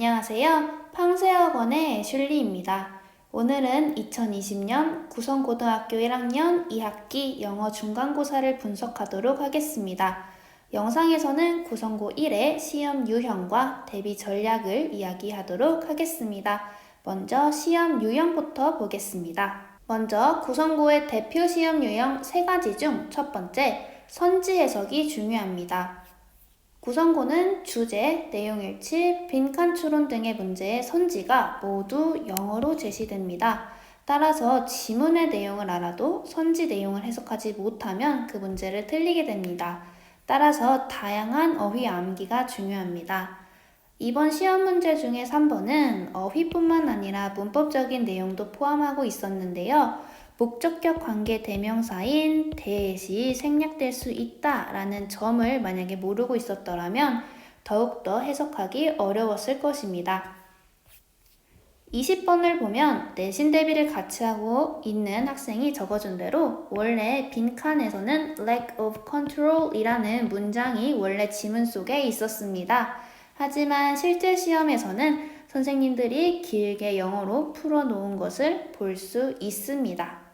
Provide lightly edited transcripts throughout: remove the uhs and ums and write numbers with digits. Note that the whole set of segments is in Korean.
안녕하세요. 팡세학원의 애슐리입니다. 오늘은 2020년 구성고등학교 1학년 2학기 영어 중간고사를 분석하도록 하겠습니다. 영상에서는 구성고 1의 시험 유형과 대비 전략을 이야기하도록 하겠습니다. 먼저 시험 유형부터 보겠습니다. 먼저 구성고의 대표 시험 유형 3가지 중 첫 번째, 선지 해석이 중요합니다. 구성고는 주제, 내용일치, 빈칸 추론 등의 문제의 선지가 모두 영어로 제시됩니다. 따라서 지문의 내용을 알아도 선지 내용을 해석하지 못하면 그 문제를 틀리게 됩니다. 따라서 다양한 어휘 암기가 중요합니다. 이번 시험 문제 중에 3번은 어휘뿐만 아니라 문법적인 내용도 포함하고 있었는데요. 목적격 관계 대명사인 대시 생략될 수 있다라는 점을 만약에 모르고 있었더라면 더욱더 해석하기 어려웠을 것입니다. 20번을 보면 내신 대비를 같이 하고 있는 학생이 적어준 대로 원래 빈칸에서는 lack of control 이라는 문장이 원래 지문 속에 있었습니다. 하지만 실제 시험에서는 선생님들이 길게 영어로 풀어놓은 것을 볼 수 있습니다.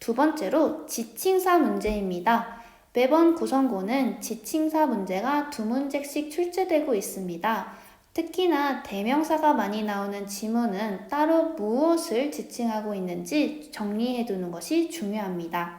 두 번째로 지칭사 문제입니다. 매번 구성고는 지칭사 문제가 2문제씩 출제되고 있습니다. 특히나 대명사가 많이 나오는 지문은 따로 무엇을 지칭하고 있는지 정리해두는 것이 중요합니다.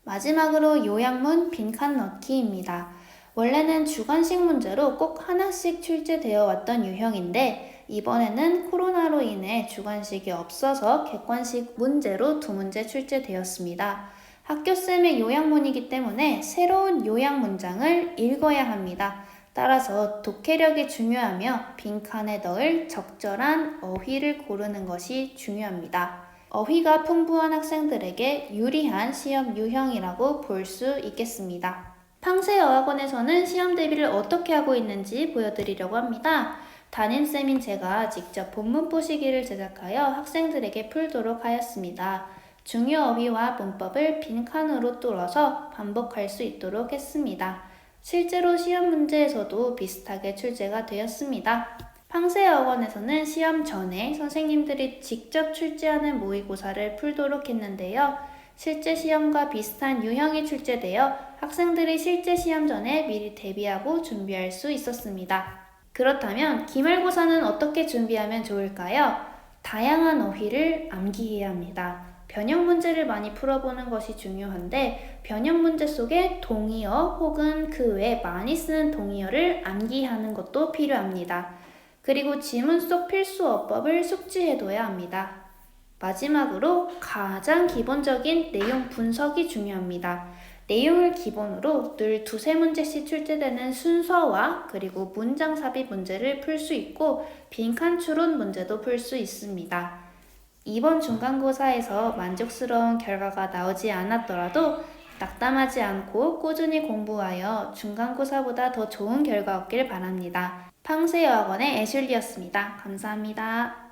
마지막으로 요약문 빈칸 넣기입니다. 원래는 주관식 문제로 꼭 하나씩 출제되어 왔던 유형인데 이번에는 코로나로 인해 주관식이 없어서 객관식 문제로 2문제 출제되었습니다. 학교쌤의 요약문이기 때문에 새로운 요약 문장을 읽어야 합니다. 따라서 독해력이 중요하며 빈칸에 넣을 적절한 어휘를 고르는 것이 중요합니다. 어휘가 풍부한 학생들에게 유리한 시험 유형이라고 볼 수 있겠습니다. 팡세어학원에서는 시험 대비를 어떻게 하고 있는지 보여드리려고 합니다. 담임쌤인 제가 직접 본문 포시기를 제작하여 학생들에게 풀도록 하였습니다. 중요 어휘와 문법을 빈칸으로 뚫어서 반복할 수 있도록 했습니다. 실제로 시험 문제에서도 비슷하게 출제가 되었습니다. 팡세어학원에서는 시험 전에 선생님들이 직접 출제하는 모의고사를 풀도록 했는데요. 실제 시험과 비슷한 유형이 출제되어 학생들이 실제 시험 전에 미리 대비하고 준비할 수 있었습니다. 그렇다면 기말고사는 어떻게 준비하면 좋을까요? 다양한 어휘를 암기해야 합니다. 변형 문제를 많이 풀어보는 것이 중요한데 변형 문제 속에 동의어 혹은 그 외에 많이 쓰는 동의어를 암기하는 것도 필요합니다. 그리고 지문 속 필수 어법을 숙지해둬야 합니다. 마지막으로 가장 기본적인 내용 분석이 중요합니다. 내용을 기본으로 늘 2-3문제씩 출제되는 순서와 그리고 문장 삽입 문제를 풀 수 있고 빈칸 추론 문제도 풀 수 있습니다. 이번 중간고사에서 만족스러운 결과가 나오지 않았더라도 낙담하지 않고 꾸준히 공부하여 중간고사보다 더 좋은 결과 얻길 바랍니다. 팡세여학원의 애슐리였습니다. 감사합니다.